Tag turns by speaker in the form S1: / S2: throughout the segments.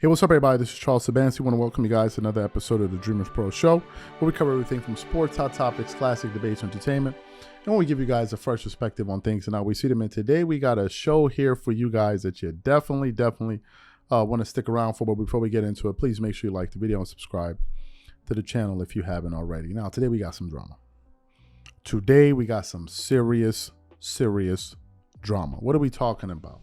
S1: Hey, what's up, everybody? This is Charles Sabansi. I want to welcome you guys to another episode of the Dreamers Pro Show, where we cover everything from sports, hot topics, classic debates, entertainment, and we give you guys a fresh perspective on things and how we see them. And today we got a show here for you guys that you definitely want to stick around for. But before we get into it, please make sure you like the video and subscribe to the channel if you haven't already. Now, today we got some drama. Today we got some serious drama. What are we talking about?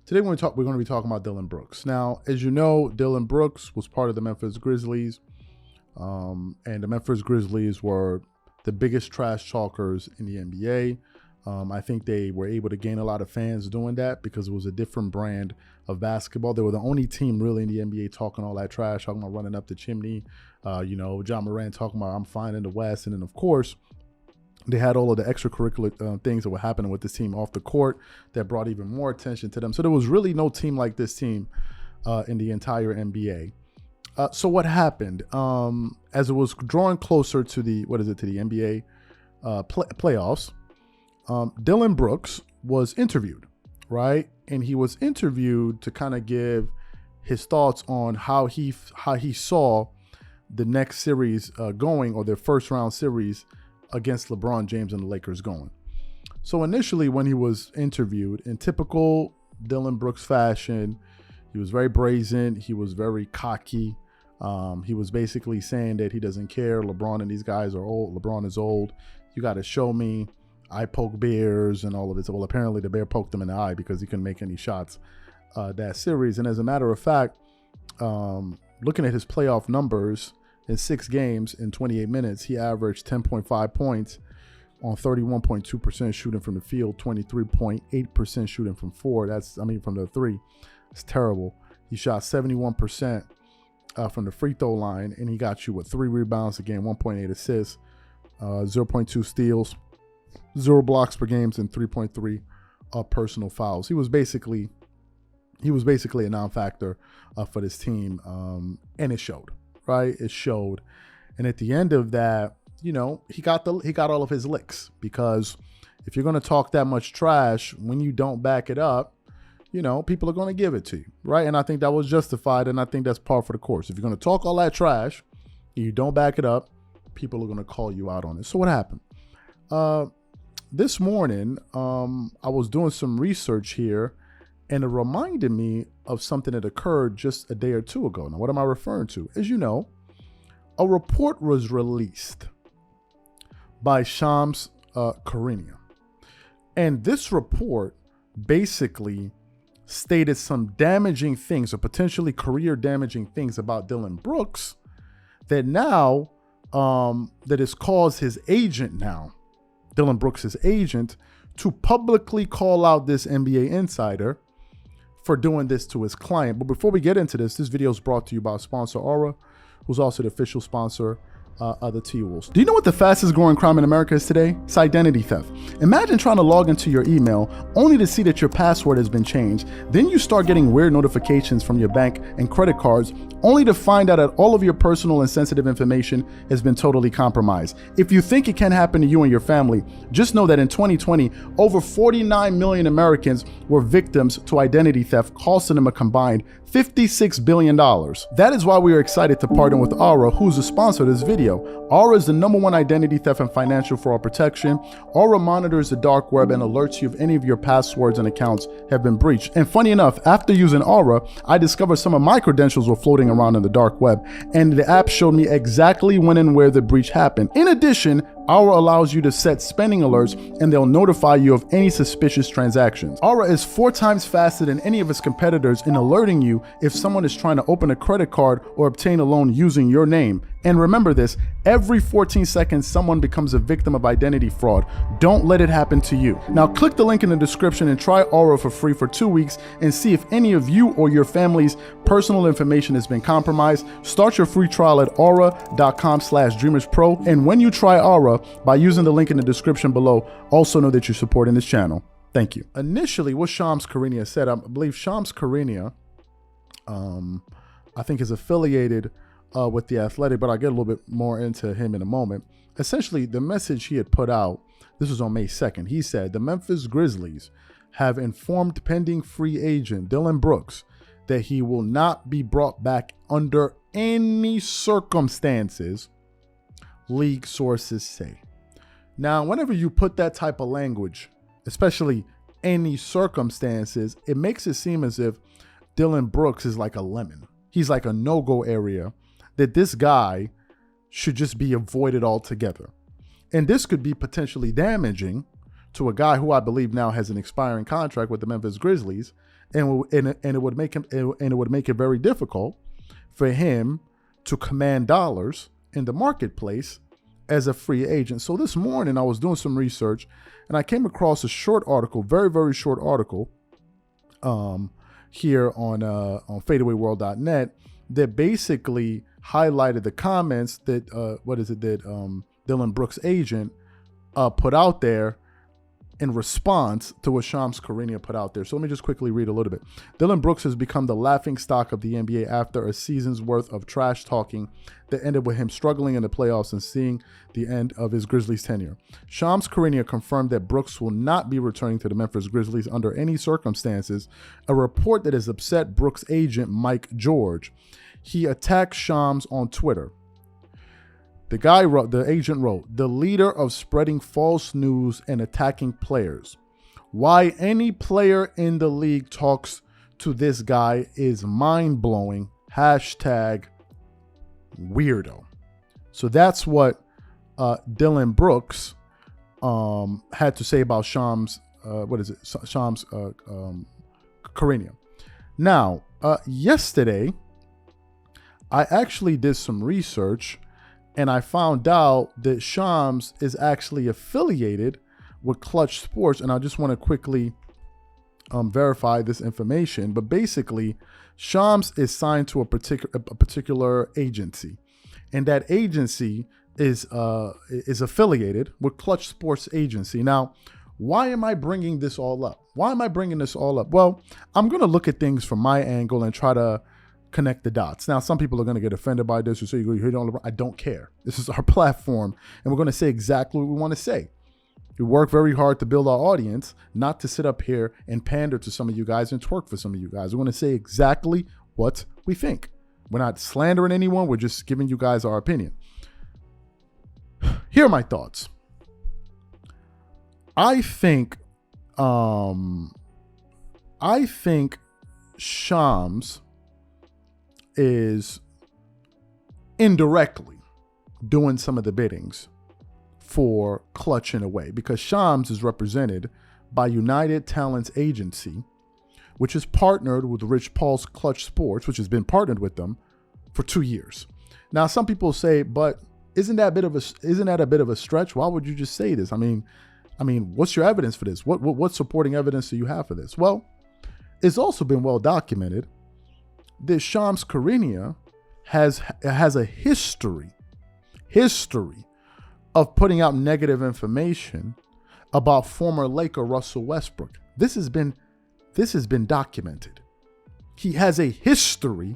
S1: Today we're going to be talking about Dillon Brooks. Now, as you know, Dillon Brooks was part of the Memphis Grizzlies, and the Memphis Grizzlies were the biggest trash talkers in the NBA. I think they were able to gain a lot of fans doing that because it was a different brand of basketball. They were the only team really in the NBA talking all that trash, talking about running up the chimney. John Moran talking about I'm fine in the West, and then of course they had all of the extracurricular things that were happening with this team off the court that brought even more attention to them. So there was really no team like this team in the entire NBA. So what happened? As it was drawing closer to the NBA playoffs, Dillon Brooks was interviewed, right? And he was interviewed to kind of give his thoughts on how he saw the next series going, or their first round series against LeBron James and the Lakers going. So initially when he was interviewed, in typical Dillon Brooks fashion, he was very brazen. He was very cocky. He was basically saying that he doesn't care. LeBron and these guys are old. LeBron is old. You got to show me. I poke bears and all of this. Well, apparently the bear poked him in the eye because he couldn't make any shots that series. And as a matter of fact, looking at his playoff numbers, in 6 games in 28 minutes, he averaged 10.5 points on 31.2% shooting from the field, 23.8% shooting from from the three. It's terrible. He shot 71% from the free throw line, and he got you with 3 rebounds a game, 1.8 assists, 0.2 steals, 0 blocks per game, and 3.3 personal fouls. He was basically a non-factor for this team, and it showed. Right, it showed. And at the end of that, he got all of his licks, because if you're going to talk that much trash when you don't back it up, people are going to give it to you, right? And I think that was justified, and I think that's par for the course. If you're going to talk all that trash and you don't back it up, people are going to call you out on it. So what happened? This morning, I was doing some research here, and it reminded me of something that occurred just a day or two ago. Now, what am I referring to? As you know, a report was released by Shams Charania. And this report basically stated some damaging things, or potentially career damaging things, about Dillon Brooks that now, that has caused his agent now, Dillon Brooks' agent, to publicly call out this NBA insider for doing this to his client. But before we get into this video is brought to you by sponsor Aura, who's also the official sponsor of the T-Wolves. Do you know what the fastest growing crime in America is today? It's identity theft. Imagine trying to log into your email only to see that your password has been changed. Then you start getting weird notifications from your bank and credit cards, only to find out that all of your personal and sensitive information has been totally compromised. If you think it can happen to you and your family, just know that in 2020, over 49 million Americans were victims to identity theft, costing them a combined $56 billion. That is why we are excited to partner with Aura, who's a sponsor of this video. Aura is the #1 identity theft and financial fraud protection. Aura monitors the dark web and alerts you if any of your passwords and accounts have been breached. And funny enough, after using Aura, I discovered some of my credentials were floating around in the dark web, and the app showed me exactly when and where the breach happened. In addition, Aura allows you to set spending alerts, and they'll notify you of any suspicious transactions. Aura is 4 times faster than any of its competitors in alerting you if someone is trying to open a credit card or obtain a loan using your name. And remember this, every 14 seconds, someone becomes a victim of identity fraud. Don't let it happen to you. Now click the link in the description and try Aura for free for 2 weeks and see if any of you or your family's personal information has been compromised. Start your free trial at aura.com/dreamerspro. And when you try Aura by using the link in the description below, also know that you're supporting this channel. Thank you. Initially, what Shams Charania said, I believe Shams Charania, I think is affiliated with The Athletic, but I'll get a little bit more into him in a moment. Essentially, the message he had put out, this was on May 2nd. He said, the Memphis Grizzlies have informed pending free agent Dillon Brooks that he will not be brought back under any circumstances, league sources say. Now, whenever you put that type of language, especially any circumstances, it makes it seem as if Dillon Brooks is like a lemon. He's like a no-go area, that this guy should just be avoided altogether. And this could be potentially damaging to a guy who I believe now has an expiring contract with the Memphis Grizzlies, and it would make it very difficult for him to command dollars in the marketplace as a free agent. So this morning I was doing some research and I came across a short article, very, very short article, here on fadeawayworld.net, that basically highlighted the comments that Dillon Brooks' agent put out there in response to what Shams Charania put out there. So let me just quickly read a little bit. Dillon Brooks has become the laughingstock of the NBA after a season's worth of trash talking that ended with him struggling in the playoffs and seeing the end of his Grizzlies tenure. Shams Charania confirmed that Brooks will not be returning to the Memphis Grizzlies under any circumstances, a report that has upset Brooks' agent Mike George. He attacked Shams on Twitter. The agent wrote, "The leader of spreading false news and attacking players. Why any player in the league talks to this guy is mind-blowing. Hashtag weirdo." So that's what Dillon Brooks had to say about Shams, Shams Charania. Now, yesterday, I actually did some research and I found out that Shams is actually affiliated with Klutch Sports. And I just want to quickly verify this information. But basically, Shams is signed to a particular agency. And that agency is affiliated with Klutch Sports Agency. Now, why am I bringing this all up? Why am I bringing this all up? Well, I'm going to look at things from my angle and try to connect the dots. Now, some people are going to get offended by this or say, you hit on LeBron. I don't care. This is our platform, and we're going to say exactly what we want to say. We work very hard to build our audience, not to sit up here and pander to some of you guys and twerk for some of you guys. We want to say exactly what we think. We're not slandering anyone. We're just giving you guys our opinion. Here are my thoughts. I think Shams is indirectly doing some of the biddings for Klutch in a way, because Shams is represented by United Talents Agency, which is partnered with Rich Paul's Klutch Sports, which has been partnered with them for 2 years. Now, some people say, but isn't that a bit of a stretch? Why would you just say this? I mean, what's your evidence for this? What supporting evidence do you have for this? Well, it's also been well documented that Shams Charania has a history of putting out negative information about former Laker Russell Westbrook. This has been documented. He has a history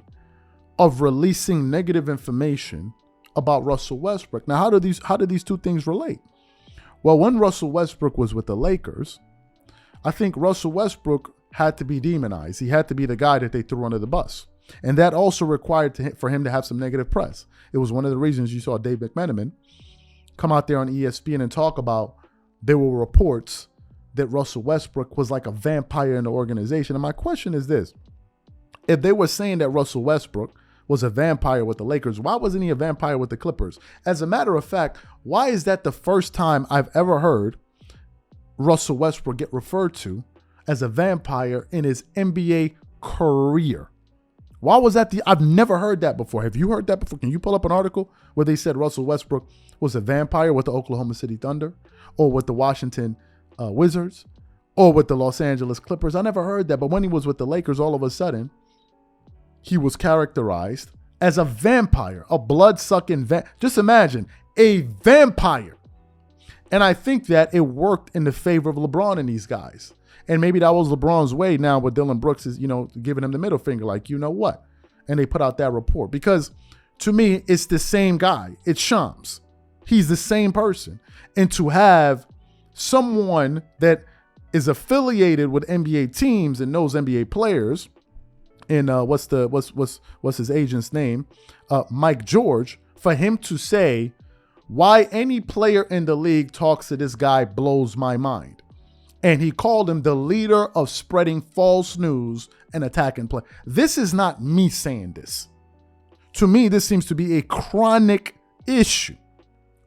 S1: of releasing negative information about Russell Westbrook. Now, how do these two things relate? Well, when Russell Westbrook was with the Lakers, I think Russell Westbrook had to be demonized. He had to be the guy that they threw under the bus. And that also required for him to have some negative press. It was one of the reasons you saw Dave McMenamin come out there on ESPN and talk about there were reports that Russell Westbrook was like a vampire in the organization. And my question is this: if they were saying that Russell Westbrook was a vampire with the Lakers, why wasn't he a vampire with the Clippers? As a matter of fact, why is that the first time I've ever heard Russell Westbrook get referred to as a vampire in his NBA career? Why was that? I've never heard that before. Have you heard that before? Can you pull up an article where they said Russell Westbrook was a vampire with the Oklahoma City Thunder or with the Washington Wizards or with the Los Angeles Clippers? I never heard that. But when he was with the Lakers, all of a sudden, he was characterized as a vampire, a blood-sucking just imagine, a vampire. And I think that it worked in the favor of LeBron and these guys. And maybe that was LeBron's way now with Dillon Brooks is, giving him the middle finger, like, you know what? And they put out that report. Because to me, it's the same guy. It's Shams. He's the same person. And to have someone that is affiliated with NBA teams and knows NBA players in what's his agent's name, Mike George, for him to say, why any player in the league talks to this guy blows my mind. And he called him the leader of spreading false news and attacking play. This is not me saying this. To me, this seems to be a chronic issue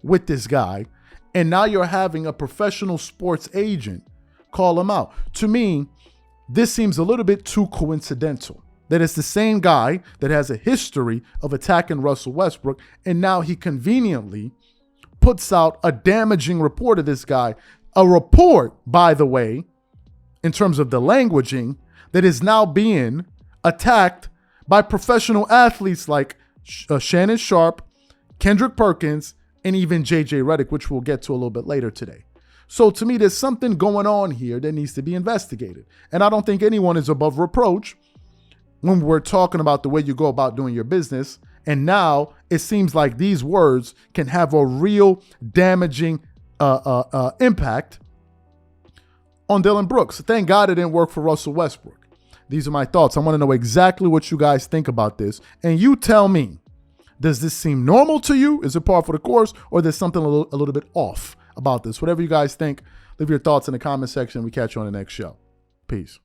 S1: with this guy. And now you're having a professional sports agent call him out. To me, this seems a little bit too coincidental. That it's the same guy that has a history of attacking Russell Westbrook, and now he conveniently puts out a damaging report of this guy. A report, by the way, in terms of the languaging, that is now being attacked by professional athletes like Shannon Sharp, Kendrick Perkins, and even JJ Redick, which we'll get to a little bit later today. So to me, there's something going on here that needs to be investigated. And I don't think anyone is above reproach when we're talking about the way you go about doing your business. And now it seems like these words can have a real damaging impact on Dillon Brooks. Thank God it didn't work for Russell Westbrook. These are my thoughts. I want to know exactly what you guys think about this. And you tell me, does this seem normal to you? Is it par for the course? Or there's something a little bit off about this? Whatever you guys think, leave your thoughts in the comment section. We catch you on the next show. Peace.